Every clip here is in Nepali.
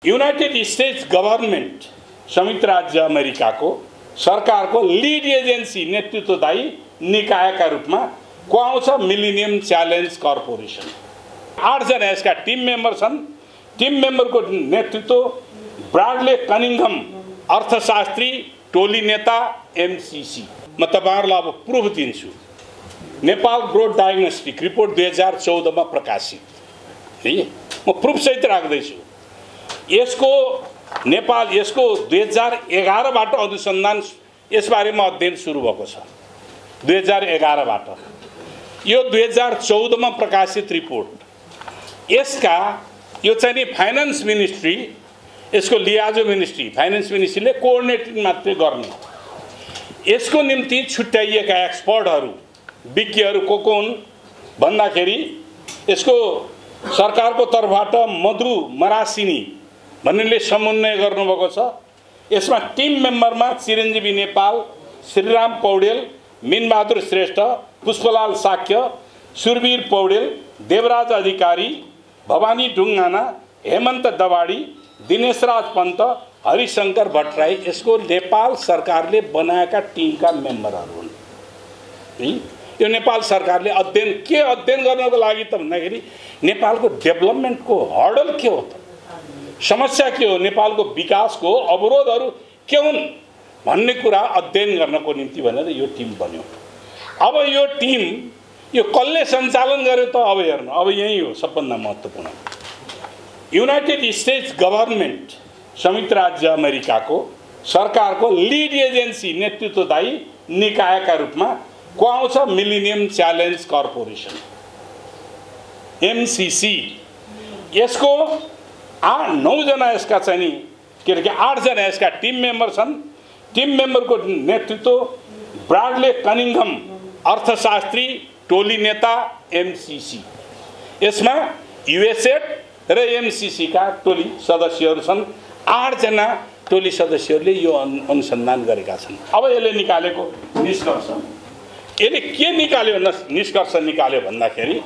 युनाइटेड स्टेट्स गभर्नमेंट संयुक्त राज्य अमेरिका को सरकार को लीड एजेंसी नेतृत्वदायी निकाय का रूप में को आउँछ मिलेनियम च्यालेन्ज कर्पोरेसन। 8 जना यसका टिम मेम्बर छन्। टिम मेम्बर को नेतृत्व ब्राडले कनिंघम अर्थशास्त्री टोली नेता एमसीसी। म तपाईहरुलाई अब प्रुफ दिन्छु। नेपाल ग्रोथ डायग्नोस्टिक रिपोर्ट 2014 में प्रकाशित है। म प्रुफ सहित राख्दैछु। यसको नेपाल यसको 2011 बाट अनुसन्धान यसबारे में अध्ययन सुरु भएको छ। 2011 बाट यो 2014 में प्रकाशित रिपोर्ट। यसका यो चाहिँ फाइनेंस मिनिस्ट्री यसको लियाजो मिनिस्ट्री फाइनेंस मिनिस्ट्रीले कोअर्डिनेटिङ मात्रै गर्ने। यसको निम्ति छुट्याइएका एक्सपर्टहरु विज्ञहरु को हुन् भन्दाखेरि यसको सरकारको तर्फबाट मधु मरासिनी भन्नेले समन्वय गर्नुभएको छ। यसमा टिम मेम्बरमा चिरञ्जीवी नेपाल, श्रीराम पौडेल, मिनबहादुर श्रेष्ठ, पुष्पलाल साक्य, सुरवीर पौडेल, देवराज अधिकारी, भवानी ढुङ्गाना, हेमन्त दवाडी, दिनेशराज पन्त, हरिशंकर भट्टराई यसको नेपाल सरकारले बनाएका टिमका मेम्बरहरु हुन्। यो नेपाल सरकारले अध्ययन गर्नको लागि त भन्दाखेरि नेपालको डेभलपमेन्टको हर्डल के हो त, समस्या के हो, नेपालको विकासको अवरोधहरु के हुन् भन्ने कुरा अध्ययन गर्नको निम्ति भनेर यो टिम बन्यो। अब यो टिम यो कसले सञ्चालन गर्यो त अब हेर्नु। अब यही हो सबभन्दा महत्त्वपूर्ण। युनाइटेड स्टेट्स गभर्नमेंट संयुक्त राज्य अमेरिका को सरकार को लीड एजेंसी नेतृत्वदायी निकाय का रूप में को आउँछ मिलेनियम च्यालेन्ज कर्पोरेसन एमसीसी। यसको 9 जना यसका चाहिँ के अरे 8 जना यसका टिम मेम्बर छन्। टिम मेम्बर को नेतृत्व ब्राडले कनिंघम अर्थशास्त्री टोली नेता एमसीसी। यसमा यूएसएड र एमसीसी का टोली सदस्यहरु छन्। 8 जना टोली सदस्यहरुले यो अनुसन्धान गरेका छन्। अब यसले निकालेको निष्कर्ष यसले के निकाल्यो निष्कर्ष निकाल्यो भन्दाखेरि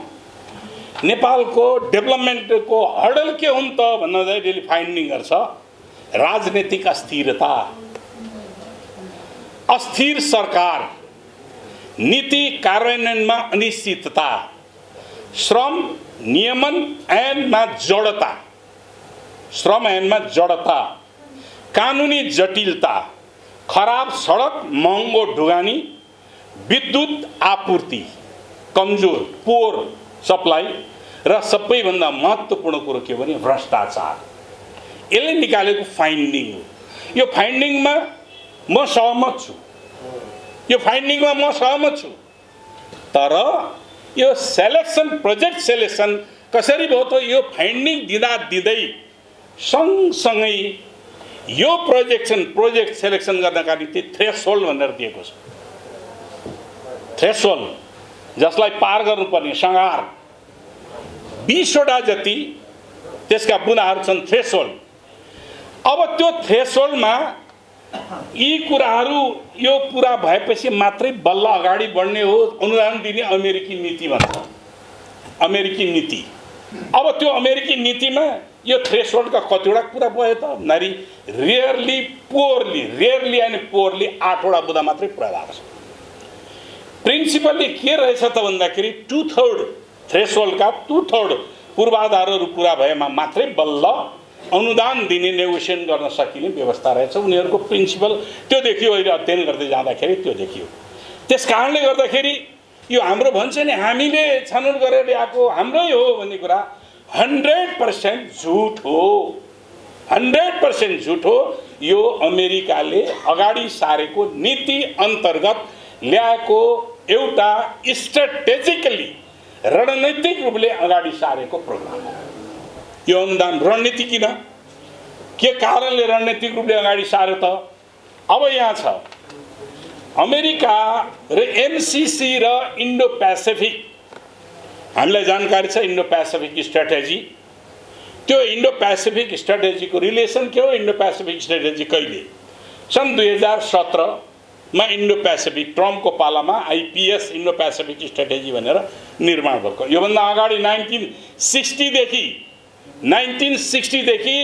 नेपालको डेभलपमेन्टको हर्डल के हुन् त भन्दाखेरि फाइन्डिङ गर्छ। राजनीतिक अस्थिरता, अस्थिर सरकार, नीति कार्यान्वयनमा अनिश्चितता, श्रम नियमन ऐनमा जडता, कानुनी जटिलता, खराब सडक, महँगो ढुगानी, विद्युत आपूर्ति कमजोर पोर सप्लाई र सबैभन्दा महत्त्वपूर्ण कुरो के भने भ्रष्टाचार। यसले निकालेको फाइन्डिङ हो। यो फाइन्डिङमा म सहमत छु। तर यो सेलेक्सन प्रोजेक्ट सेलेक्सन कसरी भयो त यो फाइन्डिङ दिँदै सँगसँगै यो प्रोजेक्ट सेलेक्सन गर्नका निम्ति थ्रेसहोल्ड भनेर दिएको छ। थ्रेसहोल्ड जसलाई पार गर्नुपर्ने संहार 20 वटा जति त्यसका बुदाहरू छन् थ्रेसहोल्ड। अब त्यो थ्रेसहोल्डमा यी कुराहरू यो पूरा भएपछि मात्रै बल्ल अगाडि बढ्ने हो। अनुदान दिने अमेरिकी नीति भन्छ। अमेरिकी नीति। अब त्यो अमेरिकी नीतिमा यो थ्रेसहोल्ड का कतिवटा कुरा भयो त नारी रेयरली एन्ड पोरली 8 वटा बुदा मात्रै पुरा भएको छ। प्रिन्सिपली के रहेछ त भन्दाखेरि 2/3 थ्रेसहोल्ड का 2/3 पूर्वाधारहरू पूरा भएमा मात्रै बल्ल अनुदान दिने नेगोसिएसन गर्न सकिने व्यवस्था रहेछ। उनीहरूको प्रिन्सिपल त्यो देखियो। अहिले अध्ययन गर्दै जाँदाखेरि त्यो देखियो। त्यसकारणले गर्दाखेरि यो हाम्रो भन्छ नि हामीले छनौट गरेर ल्याएको हाम्रै हो भन्ने कुरा 100% झुट हो। 100% झुट हो। यो अमेरिकाले अगाडि सारेको नीति अन्तर्गत ल्याएको एउटा स्ट्र्याटेजिकली रणनीतिक रूपले अगाडि सारेको प्रोग्राम हो। यो अनुदान रणनीति किन के कारणले रणनीतिक रूपले अगाडि सार्यो त अब यहाँ छ। अमेरिका र एमसीसी र इन्डो पेसिफिक हामीलाई जानकारी छ। इन्डो पेसिफिक स्ट्र्याटेजी त्यो इन्डो पेसिफिक स्ट्र्याटेजीको रिलेसन के हो? इन्डो पेसिफिक स्ट्र्याटेजी कहिले सन् 2017 मा इन्डो पेसिफिक ट्रम्पको पालामा आईपीएस इन्डो पेसिफिक स्ट्र्याटेजी भनेर निर्माण भएको। यो भन्दा अगाडि 1960 देखि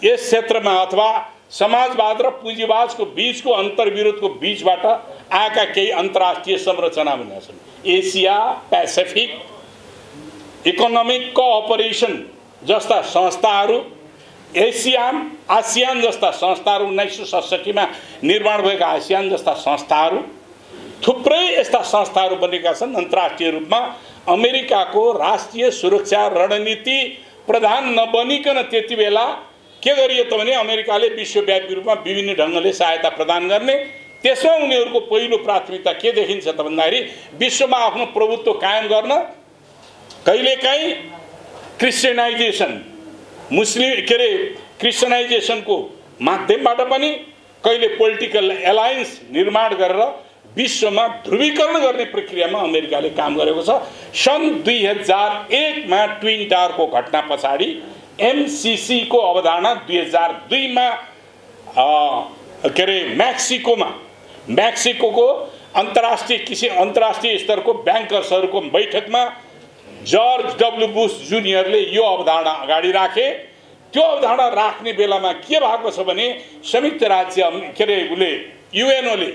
यस क्षेत्रमा अथवा समाजवाद र पुँजीवादको बीचको अन्तर्विरोधको बीचबाट आएका केही अन्तर्राष्ट्रिय संरचना भनेका छन्। एसिया पेसिफिक इकोनोमिक कोअपरेसन जस्ता संस्थाहरू, आसियान जस्ता संस्थाहरू, 1967 मा निर्माण भएका आसियान जस्ता संस्थाहरू, थुप्रै यस्ता संस्थाहरू बनेका छन्। अन्तर्राष्ट्रिय रूपमा अमेरिकाको राष्ट्रिय सुरक्षा रणनीति प्रधान नबनिकन त्यति बेला के गरियो त भने अमेरिकाले विश्वव्यापी रूपमा विभिन्न ढङ्गले सहायता प्रदान गर्ने। त्यसमा उनीहरूको पहिलो प्राथमिकता के देखिन्छ त भन्दाखेरि विश्वमा आफ्नो प्रभुत्व कायम गर्न, कहिलेकाहीँ क्रिस्चियनाइजेसन क्रिस्चियनाइजेसनको माध्यमबाट पनि, कहिले पोलिटिकल एलायन्स निर्माण गरेर विश्वमा ध्रुवीकरण गर्ने प्रक्रियामा अमेरिकाले काम गरेको छ। सन् 2001 मा ट्विन टावरको घटना पछाडि एमसिसी को अवधारणा 2002 मा मेक्सिको अन्तर्राष्ट्रिय स्तरको ब्याङ्कर्सहरूको बैठकमा जर्ज डब्ल्यू बुश जुनियरले यो अवधारणा अगाडि राखे। त्यो अवधारणा राख्ने बेलामा के भएको छ भने संयुक्त युएनओले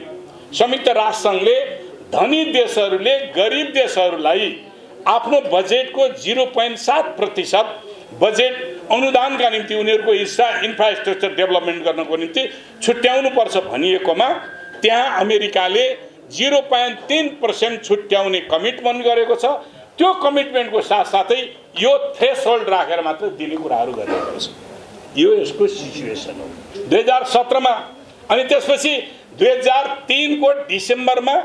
संयुक्त राष्ट्रसङ्घले धनी देशहरूले गरिब देशहरूलाई आफ्नो बजेटको 0.7% बजेट अनुदानका निम्ति उनीहरूको इन्फ्रास्ट्रक्चर डेभलपमेन्ट गर्नको निम्ति छुट्याउनु पर्छ भनिएकोमा त्यहाँ अमेरिकाले 0.3% छुट्याउने कमिटमेन्ट गरेको छ। त्यो कमिटमेन्टको साथसाथै यो थ्रेसहोल्ड राखेर मात्र दिने कुराहरू गरिएको छ। यो यसको सिचुएसन हो 2017 मा। अनि त्यसपछि 2003 को डिसेम्बरमा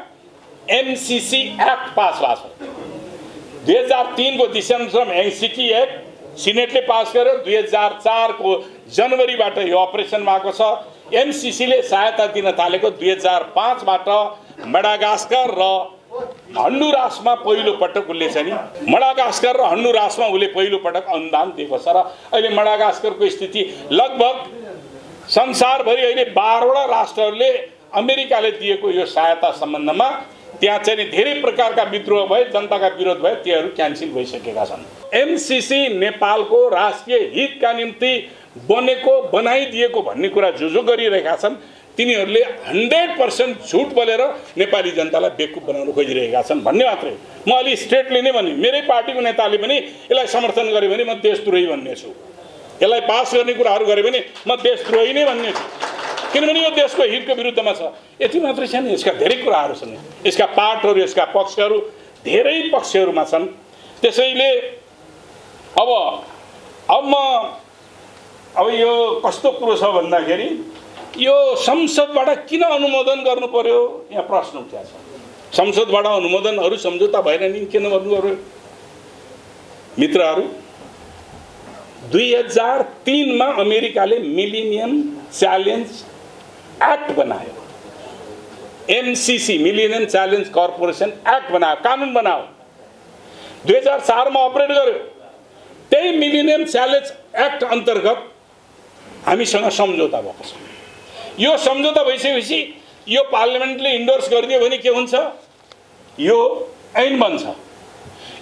एमसिसी एक्ट पास भएको छ। 2003 को डिसेम्बरमा एमसिसी एक्ट सिनेटले पास गर्यो। 2004 को जनवरीबाट यो अपरेसन भएको छ। एमसिसीले सहायता दिन थालेको 2005 बाट मडागास्कर र हन्डुरासमा पहिलो पटक उसले चाहिँ मडागास्कर र हन्डुरासमा उसले पहिलो पटक अनुदान दिएको छ। र अहिले मडागास्करको स्थिति लगभग संसारभरि अहिले 12वटा राष्ट्रहरूले अमेरिकाले दिएको यो सहायता सम्बन्धमा त्यहाँ चाहिँ धेरै प्रकारका विद्रोह भए, जनताका विरोध भए, तीहरू क्यान्सल भइसकेका छन्। एमसिसी नेपालको राष्ट्रिय हितका निम्ति बनेको बनाइदिएको भन्ने कुरा जो गरिरहेका छन् तिनीहरूले 100% झुट बोलेर नेपाली जनतालाई बेवकुफ बनाउन खोजिरहेका छन् भन्ने मात्रै। म अलि स्ट्रेटली नै भने मेरै पार्टीको नेताले पनि यसलाई समर्थन गरे भने म देशद्रोही भन्ने छु। यसलाई पास गर्ने कुराहरू गरे भने म देशद्रोही नै भन्ने छु, किनभने यो देशको हितको विरुद्धमा छ। यति मात्रै छैन, यसका धेरै कुराहरू छन्, यसका पार्टहरू, यसका पक्षहरू धेरै पक्षहरूमा छन्। त्यसैले अब यो कस्तो कुरो छ भन्दाखेरि यो संसदबाट किन अनुमोदन गर्नु पर्यो, यहाँ प्रश्न उठ्या छ। संसदबाट अनुमोदनहरू सम्झौता भएन नि किन गर्नु पर्यो मित्रहरू? 2003 मा अमेरिकाले मिलेनियम च्यालेन्ज एक्ट बनायो। MCC millennium challenge corporation act बनायो, कानुन बनायो। 2004 मा अपरेट गर्यो। त्यही मिलेनियम च्यालेन्ज एक्ट अन्तर्गत हामीसँग सम्झौता भएको छ। यो सम्झौता भइसकेपछि यो पार्लियामेन्टले इन्डोर्स गरिदियो भने के हुन्छ? यो ऐन बन्छ।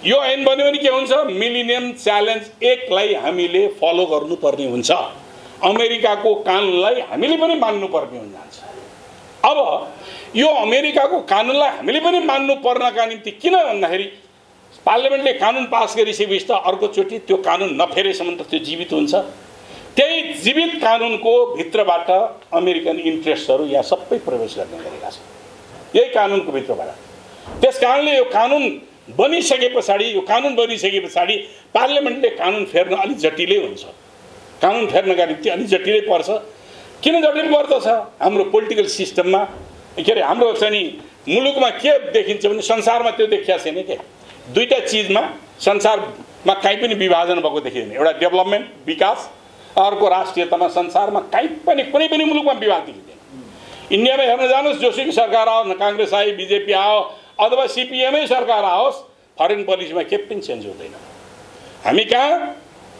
यो ऐन बन्यो भने के हुन्छ? मिलेनियम च्यालेन्ज एक्टलाई हामीले फलो गर्नुपर्ने हुन्छ। अमेरिकाको कानुनलाई हामीले पनि मान्नुपर्ने हुन्छ। अब यो अमेरिकाको कानुनलाई हामीले पनि मान्नु पर्नका निम्ति किन भन्दाखेरि पार्लियामेन्टले कानुन पास गरिसकेपछि त अर्कोचोटि त्यो कानुन नफेरेसम्म त त्यो जीवित हुन्छ। त्यही जीवित कानुनको भित्रबाट अमेरिकन इन्ट्रेस्टहरू यहाँ सबै प्रवेश गर्ने गरेका छन् यही कानुनको भित्रबाट। त्यस कारणले यो कानुन बनिसके पछाडि पार्लियामेन्टले कानुन फेर्न अलिक जटिलै हुन्छ। कानुन फेर्नका निम्ति अलिक जटिलै पर्छ। किन जटिल पर्दछ? हाम्रो पोलिटिकल सिस्टममा हाम्रो चाहिँ मुलुकमा के देखिन्छ भने संसारमा त्यो देखिया छैन के। दुईटा चिजमा संसारमा कहीँ पनि विभाजन भएको देखिँदैन। एउटा डेभलपमेन्ट विकास, अर्को राष्ट्रियतामा संसारमा कहीँ पनि कुनै पनि मुलुकमा विवाद देखिँदैन। इन्डियामा हेर्न जानुहोस्, जोसुकै सरकार आओस्, काङ्ग्रेस आयो, बिजेपी आओ अथवा सिपिएमै सरकार आओस्, फरेन पोलिसीमा के पनि चेन्ज हुँदैन। हामी कहाँ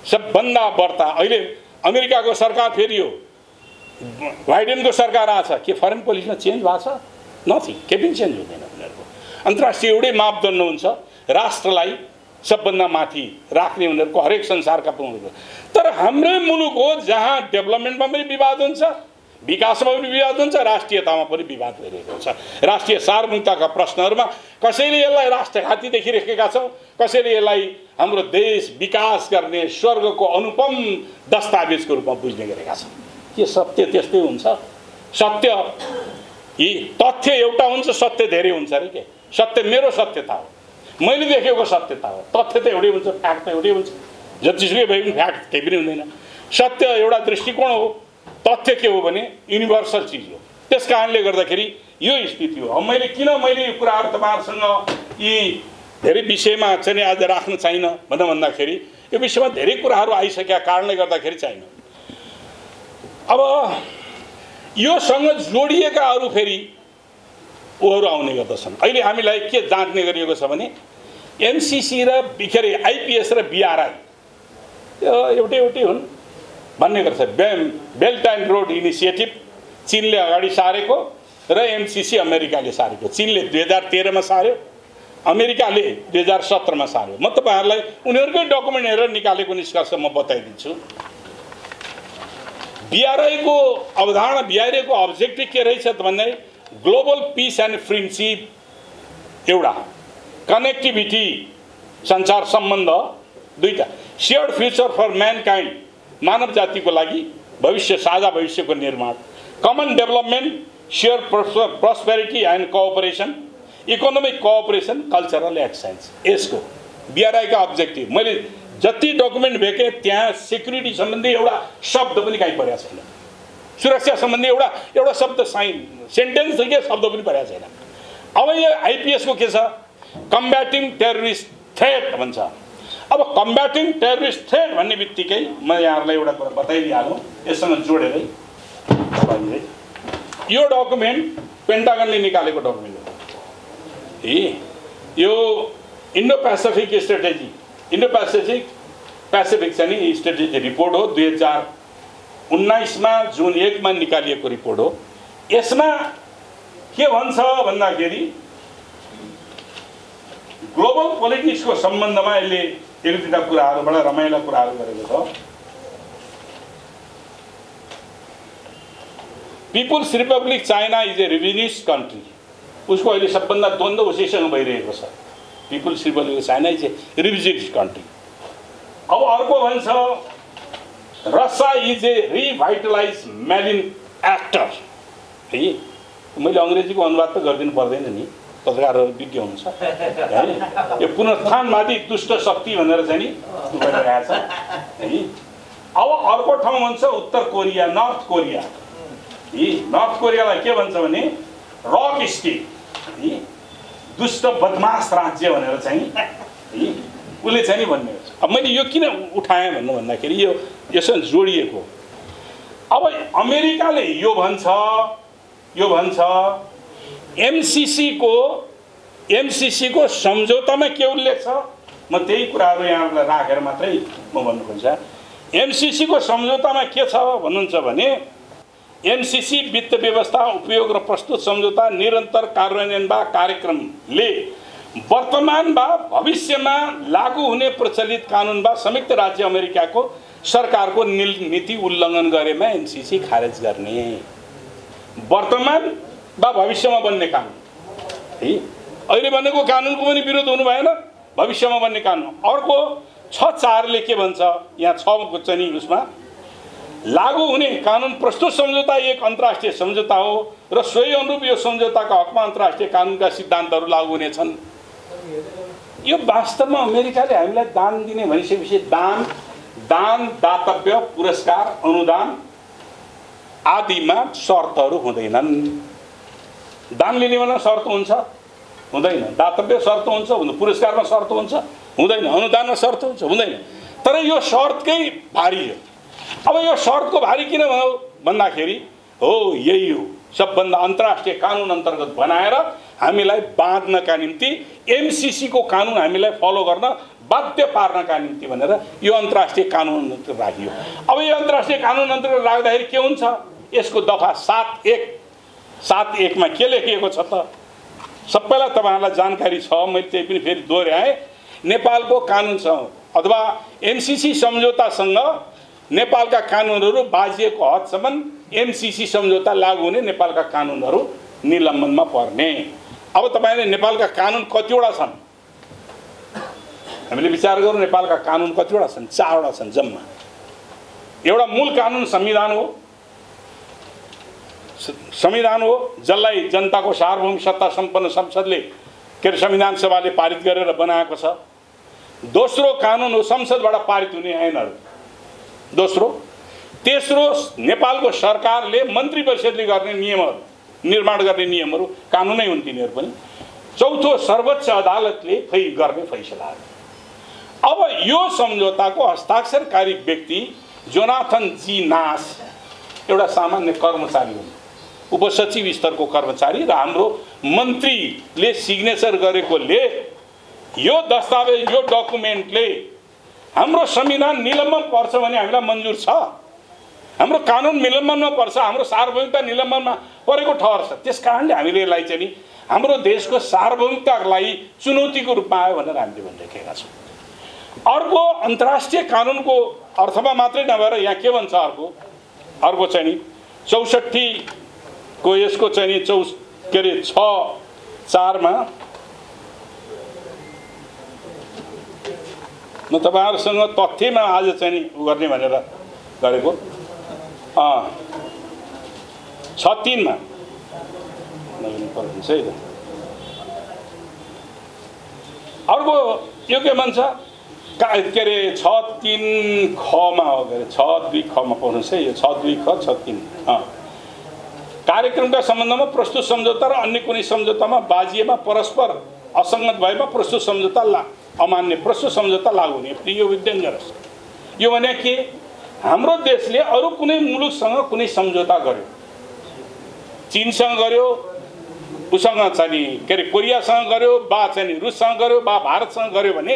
सबभन्दा बढ्ता अहिले अमेरिकाको सरकार फेरियो, बाइडेनको सरकार आछ, के फरेन पोलिसीमा चेन्ज भएको छ? नथिङ, के पनि चेन्ज हुँदैन। उनीहरूको अन्तर्राष्ट्रिय एउटै मापदण्ड हुन्छ, राष्ट्रलाई सबभन्दा माथि राख्ने उनीहरूको हरेक संसारका मुलुक। तर हाम्रै मुलुक हो जहाँ डेभलपमेन्टमा पनि विवाद हुन्छ, विकासमा पनि विवाद हुन्छ, राष्ट्रियतामा पनि विवाद भइरहेको हुन्छ। राष्ट्रिय सार्वभौमिकताका प्रश्नहरूमा कसैले यसलाई राष्ट्रघाती देखिरहेका छौँ, कसैले यसलाई हाम्रो देश विकास गर्ने स्वर्गको अनुपम दस्तावेजको रूपमा बुझ्ने गरेका छौँ। के सत्य त्यस्तै हुन्छ? सत्य यी तथ्य एउटा हुन्छ, सत्य धेरै हुन्छ अरे के? सत्य मेरो सत्यता हो, मैले देखेको सत्यता हो। तथ्य त एउटै हुन्छ, फ्याक्ट त एउटै हुन्छ। जतिसुकै भए पनि फ्याक्ट केही पनि हुँदैन। सत्य एउटा दृष्टिकोण हो, तथ्य के हो भने युनिभर्सल चिज हो। त्यस कारणले गर्दाखेरि यो स्थिति हो। अब मैले यो कुराहरू तपाईँहरूसँग यी धेरै विषयमा चाहिँ आज राख्न चाहिन भन्दाखेरि यो विषयमा धेरै कुराहरू आइसकेका कारणले गर्दाखेरि चाहिन। अब योसँग जोडिएका अरू फेरि उहरू आउने गर्दछन्। अहिले हामीलाई के जाँच्ने गरिएको छ भने एमसिसी र आइपिएस र बिआरआई एउटै हुन् भन्ने गर्छ। बेल्ट एन्ड रोड इनिसिएटिभ चीनले अगाडि सारेको र एमसिसी अमेरिकाले सारेको। चीनले 2013 मा सार्यो, अमेरिकाले 2017 मा सार्यो। म तपाईँहरूलाई उनीहरूकै डकुमेन्ट हेरेर निकालेको निष्कर्ष म बताइदिन्छु। बिआरआई को अवधारणा, बिआरआई को अब्जेक्टिभ के रहेछ भन्दा ग्लोबल पिस एन्ड फ्रेन्डशिप एउटा, कनेक्टिभिटी संसार सम्बन्ध दुईटा, शेयर्ड फ्युचर फर म्यानकाइन्ड मानव जातिको लागि भविष्य, साझा भविष्यको निर्माण, common development, share prosperity and cooperation, economic cooperation, cultural exchange. यसको बिआरआई का अब्जेक्टिभ मैले जति डकुमेन्ट भेटेँ त्यहाँ सेक्युरिटी सम्बन्धी एउटा शब्द पनि कहीँ परेको छैन। सुरक्षा सम्बन्धी एउटा शब्द सेन्टेन्स के शब्द पनि परेको छैन। अब यो आइपिएस को के छ? कम्ब्याटिङ टेररिस्ट थ्रेट भन्छ। अब कम्ब्याटिङ टेररिस्ट थ्रेट भन्ने बित्तिकै म यहाँहरूलाई एउटा कुरा बताइदिइहालौँ यससँग जोडेरै। यो डकुमेन्ट पेन्टागनले निकालेको डकुमेन्ट हो। यो Indo Pacific strategy, Indo Pacific चाहिँ नि स्ट्रेटेजी रिपोर्ट हो। 2019 मा जुन 1 मा निकालिएको रिपोर्ट हो। यसमा के भन्छ भन्दाखेरि ग्लोबल पोलिटिक्सको सम्बन्धमा यसले एक दुईटा कुराहरू बडा रमाइला कुराहरू गरेको छ। People's Republic China is a revisionist country. उसको अहिले सबभन्दा द्वन्द्व उसैसँग भइरहेको छ। People's Republic China is a revisionist country. अब अर्को भन्छ Russia is a revitalise malign actor. है, मैले अङ्ग्रेजीको अनुवाद त गरिदिनु पर्दैन नि, पत्रकारहरू विज्ञ हुन्छ है। यो पुनरुत्थानवादी दुष्ट शक्ति भनेर चाहिँ नि गरिरहेको छ है। अब अर्को ठाउँ भन्छ उत्तर कोरिया, नर्थ कोरिया। नर्थ कोरियालाई के भन्छ भने रक स्टेट, दुष्ट बदमास राज्य भनेर चाहिँ उसले चाहिँ नि भन्ने हुन्छ। अब मैले यो किन उठाएँ भन्दाखेरि यो यससँग जोडिएको। अब अमेरिकाले यो भन्छ एमसिसी को सम्झौतामा के उल्लेख छ? म त्यही कुराहरू यहाँलाई राखेर मात्रै म भन्नु खोज्छु। एमसिसी को सम्झौतामा के छ भन्नुहुन्छ भने एमसिसी वित्त व्यवस्था उपयोग र प्रस्तुत सम्झौता निरन्तर कार्यान्वयन वा कार्यक्रमले वर्तमान वा भविष्यमा लागू हुने प्रचलित कानुन वा संयुक्त राज्य अमेरिकाको सरकारको नीति उल्लङ्घन गरेमा एमसिसी खारेज गर्ने। वर्तमान वा भविष्यमा बन्ने कानुन है, अहिले बनेको कानुनको पनि विरोध हुनु भएन, भविष्यमा बन्ने कानुन। अर्को 6.4 ले के भन्छ? यहाँ 6 को चाहिँ उसमा लागू हुने कानुन प्रस्तुत सम्झौता एक अन्तर्राष्ट्रिय सम्झौता हो र सोही अनुरूप यो सम्झौताका हकमा अन्तर्राष्ट्रिय कानुनका सिद्धान्तहरू लागू हुनेछन्। यो वास्तवमा अमेरिकाले हामीलाई दान दिने भनिसकेपछि दान, दातव्य, पुरस्कार, अनुदान आदिमा शर्तहरू हुँदैनन्। दान लिने बेला शर्त हुन्छ? हुँदैन। दातव्य शर्त हुन्छ? हुँदैन। पुरस्कारमा शर्त हुन्छ? हुँदैन। अनुदानमा शर्त हुन्छ? हुँदैन। तर यो शर्तकै भारी हो। अब यो शर्तको भारी किन भन्दाखेरि हो यही हो, सबभन्दा अन्तर्राष्ट्रिय कानुन अन्तर्गत बनाएर हामीलाई बाँध्नका निम्ति एमसिसी को कानुन हामीलाई फलो गर्न बाध्य पार्नका निम्ति भनेर यो अन्तर्राष्ट्रिय कानुन अन्तर्गत राखियो। अब यो अन्तर्राष्ट्रिय कानुन अन्तर्गत राख्दाखेरि के हुन्छ? यसको दफा 7.1 मा के लेखिएको छ त? सबैलाई तपाईँहरूलाई जानकारी छ, मैले त्यही पनि फेरि दोहोऱ्याएँ। नेपालको कानुनसँग अथवा एमसीसी सम्झौतासँग नेपालका कानुनहरू बाजिएको हदसम्म एमसीसी सम्झौता लागू हुने, नेपालका कानुनहरू निलम्बनमा पर्ने। अब तपाईले नेपालका कानुन कतिवटा छन् हामीले विचार गरौँ। नेपालका कानुन कतिवटा छन्? 4 वटा छन् जम्मा। एउटा मूल कानुन संविधान हो जसलाई जनताको सार्वभौमिक सत्ता सम्पन्न संसदले संविधान सभाले पारित गरेर बनाएको छ। दोस्रो कानुन हो संसदबाट पारित हुने ऐनहरू। दोस्रो। तेस्रो नेपालको सरकारले मन्त्री परिषदले गर्ने नियमहरू, निर्माण गर्ने नियमहरू कानुनै हुन् तिनीहरू पनि। चौथो सर्वोच्च अदालतले गर्ने फैसला। अब यो सम्झौताको हस्ताक्षरकारी व्यक्ति जोनाथन जी नास एउटा सामान्य कर्मचारी हुन्, उपसचिव स्तरको कर्मचारी, र हाम्रो मन्त्रीले सिग्नेचर गरेकोले यो दस्तावेज, यो डकुमेन्टले हाम्रो संविधान निलम्बन पर्छ भने हामीलाई मन्जुर छ। हाम्रो कानुन निलम्बनमा पर्छ, हाम्रो सार्वभौमिकता निलम्बनमा परेको ठहर छ। त्यसकारणले हामीले यसलाई चाहिँ नि हाम्रो देशको सार्वभौमिकतालाई चुनौतीको रूपमा आयो भनेर हामीले भनिरहेका छौँ। अर्को अन्तर्राष्ट्रिय कानुनको अर्थमा मात्रै नभएर यहाँ के भन्छ अर्को चाहिँ नि 64 को यसको चाहिँ नि 6(4) मा म तपाईहरुसँग तथ्यमा आज चाहिँ नि गर्ने भनेर गरेको 6(3) मा अर्को यो के भन्छ के अरे 6(3) ख मा हो के अरे 6(2) ख मा पढ्नुस् है। यो 6(2) ख 6(3) कार्यक्रमका सम्बन्धमा प्रस्तुत सम्झौता र अन्य कुनै सम्झौतामा बाजिएमा परस्पर असंगत भएमा प्रस्तुत सम्झौता अमान्य, प्रस्तुत सम्झौता लागू हुने। यो डेन्जरस। यो भने के हाम्रो देशले अरु कुनै मुलुकसँग कुनै सम्झौता गर्यो, चीनसँग गर्यो, उसँग चाहिँ के अरे कोरियासँग गर्यो, बा चाहिँ रुससँग गर्यो, बा भारतसँग गर्यो भने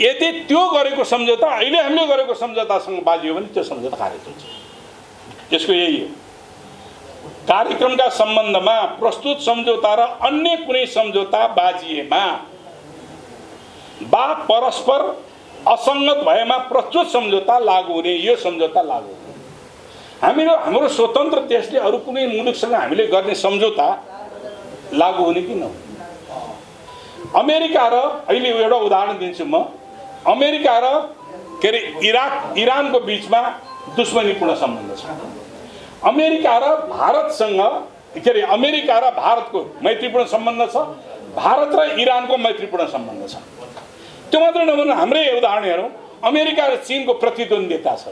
यदि त्यो गरेको सम्झौता अहिले हामीले गरेको सम्झौतासँग बाजियो भने त्यो सम्झौता खारेज हुन्छ। त्यसको यही हो। कार्यक्रमका सम्बन्धमा प्रस्तुत सम्झौता र अन्य कुनै सम्झौता बाजिएमा बा परस्पर असंगत भएमा प्रस्तुत सम्झौता लागू हुने, यो सम्झौता लागू हुने। हाम्रो स्वतन्त्र देशले अरु कुनै मुलुकसँग हामीले गर्ने सम्झौता लागू हुने कि नहुने? अमेरिका र अहिले एउटा उदाहरण दिन्छु म। अमेरिका र के अरे इरानको बीचमा दुश्मनीपूर्ण सम्बन्ध छ। अमेरिका र भारतसँग के अरे अमेरिका र भारतको मैत्रीपूर्ण सम्बन्ध छ, भारत र इरानको मैत्रीपूर्ण सम्बन्ध छ। त्यो मात्र नभएर हाम्रै उदाहरण हेरौँ। अमेरिका र चीनको प्रतिद्वन्द्विता छ।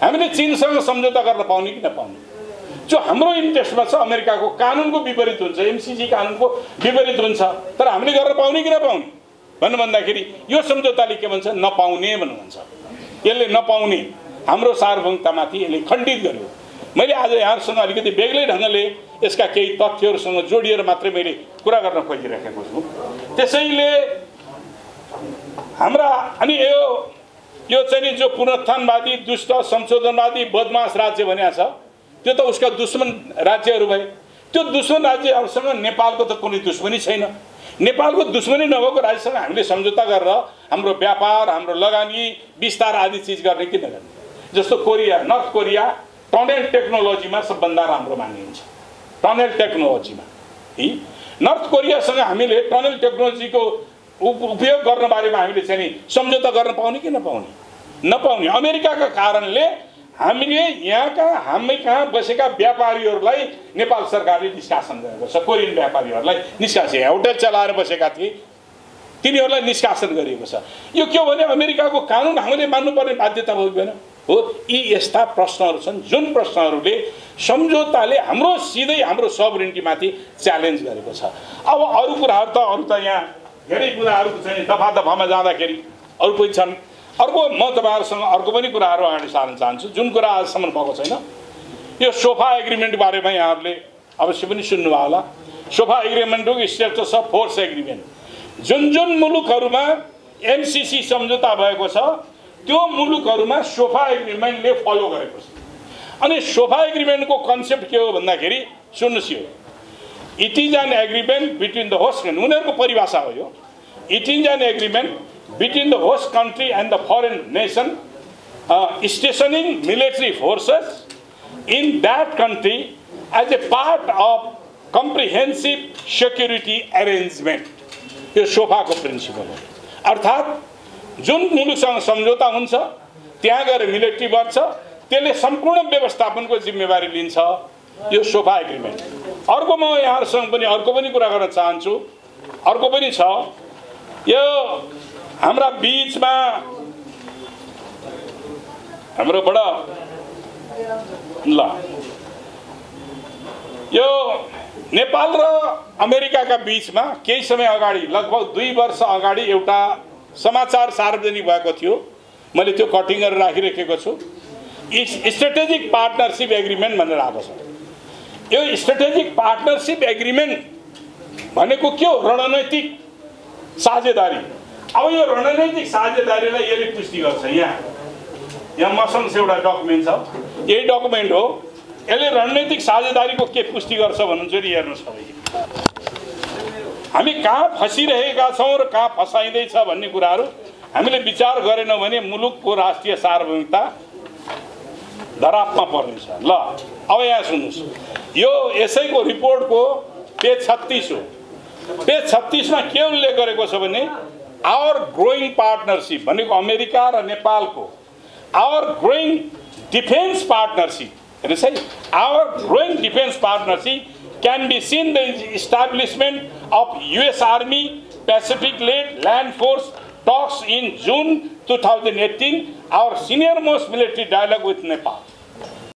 हामीले चीनसँग सम्झौता गर्न पाउने कि नपाउने? जो हाम्रो इन्ट्रेस्टमा छ, अमेरिकाको कानुनको विपरीत हुन्छ, एमसीसी कानुनको विपरीत हुन्छ, तर हामीले गर्न पाउने कि नपाउने भन्दाखेरि यो सम्झौताले के भन्छ? नपाउने भन्नुहुन्छ। यसले नपाउने हाम्रो सार्वभौमिकतामाथि यसले खण्डित गर्यो। मैले आज यहाँसँग अलिकति बेग्लै ढङ्गले यसका केही तथ्यहरूसँग जोडिएर मात्रै मैले कुरा गर्न खोजिरहेको छु। त्यसैले हाम्रा अनि यो चाहिँ नि जो पुनरुत्थानवादी, दुष्ट, संशोधनवादी, बदमाश राज्य भनेको छ, त्यो त उसका दुश्मन राज्यहरू भए। त्यो दुश्मन राज्यहरूसँग नेपालको त कुनै दुश्मनी छैन। नेपालको दुश्मनी नभएको राज्यसँग हामीले सम्झौता गरेर हाम्रो व्यापार, हाम्रो लगानी, विस्तार आदि चीज गर्ने कि नगर्ने? जस्तो कोरिया, नर्थ कोरिया टनल टेक्नोलोजीमा सबभन्दा राम्रो मानिन्छ। टनल टेक्नोलोजीमा नर्थ कोरियासँग हामीले टनल टेक्नोलोजीको उपयोग गर्न बारेमा हामीले चाहिँ नि सम्झौता गर्न पाउने कि नपाउने? नपाउने। अमेरिकाका कारणले हामीले हामी कहाँ बसेका व्यापारीहरूलाई नेपाल सरकारले निष्कासन गरेको छ। कोरियन व्यापारीहरूलाई निष्कासन, होटल चलाएर बसेका थिए तिनीहरूलाई निष्कासन गरिएको छ। यो के हो भने अमेरिकाको कानुन हामीले मान्नुपर्ने बाध्यता भएन हो। यी यस्ता प्रश्नहरू छन् जुन प्रश्नहरूले सम्झौताले हाम्रो सिधै हाम्रो सबरिनिटीमाथि च्यालेन्ज गरेको छ। अब अरू कुराहरू त यहाँ धेरै कुराहरू चाहिँ दफामा जाँदाखेरि अरू पनि छन्। अर्को म तपाईहरुसँग अर्को पनि कुराहरू अगाडि सार्न चाहन्छु जुन कुरा आजसम्म भएको छैन। यो सोफा एग्रिमेन्ट बारेमा यहाँहरूले अवश्य पनि सुन्नुभयो होला। सोफा एग्रिमेन्टको स्टेटस अफ फोर्स एग्रिमेन्ट जुन मुलुकहरूमा एमसीसी सम्झौता भएको छ त्यो मुलुकहरूमा सोफा एग्रिमेन्टले फलो गरेको छ। अनि सोफा एग्रिमेन्टको कन्सेप्ट के हो भन्दाखेरि सुन्नुस्, यो it is an agreement between the host, उनीहरूको परिभाषा हो यो। It is an agreement between the host country and the foreign nation, stationing military forces in that country as a part of comprehensive security arrangement. यो सोफाको प्रिन्सिपल हो। अर्थात् जुन मुलुकसँग सम्झौता हुन्छ त्यहाँ गएर मिलिट्री बढ्छ, त्यसले सम्पूर्ण व्यवस्थापनको जिम्मेवारी लिन्छ। यो सोफा एग्रिमेन्ट। अर्को म यहाँहरुसँग पनि अर्को पनि कुरा गर्न चाहन्छु। अर्को पनि छ, यो हाम्रा बीचमा हाम्रो बडा ल यो नेपाल र अमेरिकाका बीचमा केही समय अगाडि लगभग 2 वर्ष अगाडि एउटा समाचार सार्वजनिक भएको थियो। मैले त्यो कटिङ गरेर राखिराखेको छु। स्ट्रेटेजिक पार्टनरशिप एग्रिमेन्ट भनेर आएको छ। यो स्ट्रेटेजिक पार्टनरशिप एग्रिमेन्ट भनेको के हो? रणनीतिक साझेदारी। अब यो रणनीतिक साझेदारीलाई यसले पुष्टि गर्छ। यहाँ मसँग एउटा डकुमेन्ट छ। यही डकुमेन्ट हो। यसले रणनीतिक साझेदारीको के पुष्टि गर्छ भन्नुहुन्छ नि, हेर्नुहोस् सबै। हामी कहाँ फसिरहेका छौँ र कहाँ फसाइँदैछ भन्ने कुराहरू हामीले विचार गरेनौँ भने मुलुकको राष्ट्रिय सार्वभौमिकता धरापमा पर्नेछ। ल अब यहाँ सुन्नुहोस्, यो यसैको रिपोर्टको पेज 36 हो। पेज 36 मा के उल्लेख गरेको छ भने आवर ग्रोइङ पार्टनरशिप भनेको अमेरिका र नेपालको आवर ग्रोइङ डिफेन्स पार्टनरशिप, हेर्नुहोस् है, our growing defence partnership can be seen the establishment of US Army Pacific Land Force talks in June 2018, our senior most military dialogue with Nepal.